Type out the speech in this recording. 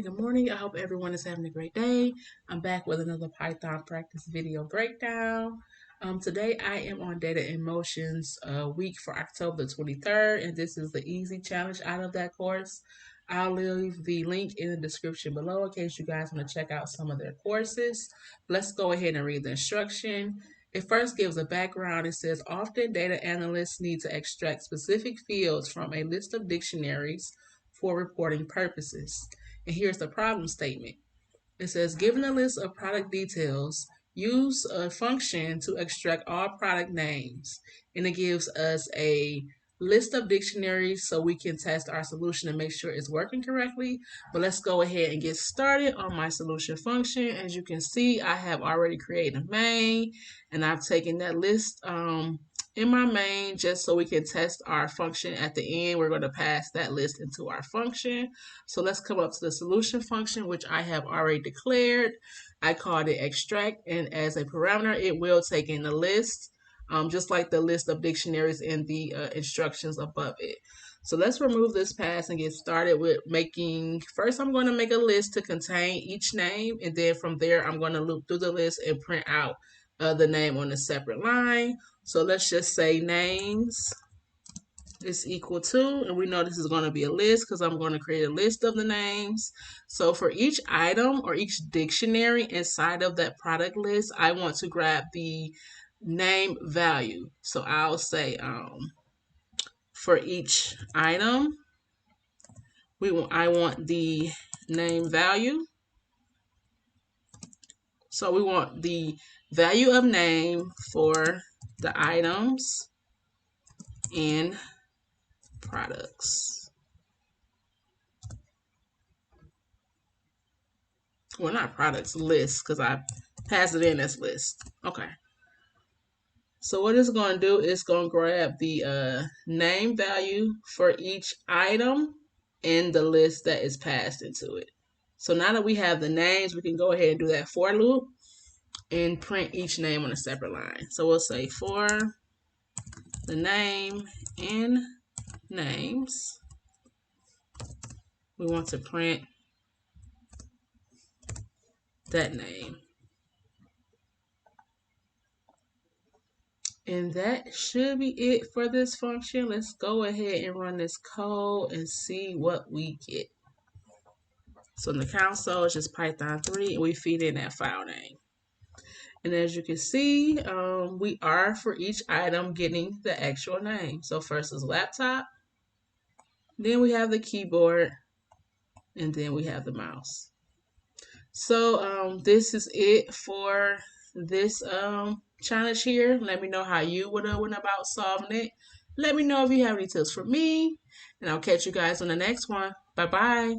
Good morning. I hope everyone is having a great day. I'm back with another Python practice video breakdown. Today I am on Data in Motion's week for October the 23rd, and this is the easy challenge out of that course. I'll leave the link in the description below in case you guys want to check out some of their courses. Let's go ahead and read the instruction. It first gives a background. It says, often data analysts need to extract specific fields from a list of dictionaries for reporting purposes. And here's the problem statement. It says, given a list of product details, use a function to extract all product names. And it gives us a list of dictionaries so we can test our solution and make sure it's working correctly. But let's go ahead and get started on my solution function. As you can see, I have already created a main, and I've taken that list in my main just so we can test our function at the end. We're going to pass that list into our function. So let's come up to the solution function, which I have already declared. I called it extract, and as a parameter, it will take in the list, just like the list of dictionaries in the instructions above it. So let's remove this pass and get started with making, first I'm going to make a list to contain each name, and then from there I'm going to loop through the list and print out the name on a separate line. So let's just say names is equal to, and we know this is going to be a list because I'm going to create a list of the names. So for each item or each dictionary inside of that product list, I want to grab the name value. So I'll say for each item, I want the name value. So we want the value of name for the items and products. Well, not products, list, because I passed it in as list. Okay. So what it's going to do is going to grab the name value for each item in the list that is passed into it. So now that we have the names, we can go ahead and do that for loop and print each name on a separate line. So we'll say for the name and names, we want to print that name. And that should be it for this function. Let's go ahead and run this code and see what we get. So in the console, it's just Python 3, and we feed in that file name. And as you can see, we are for each item getting the actual name. So first is laptop, then we have the keyboard, and then we have the mouse. So this is it for this challenge here. Let me know how you would have went about solving it. Let me know if you have any tips for me, and I'll catch you guys on the next one. Bye-bye.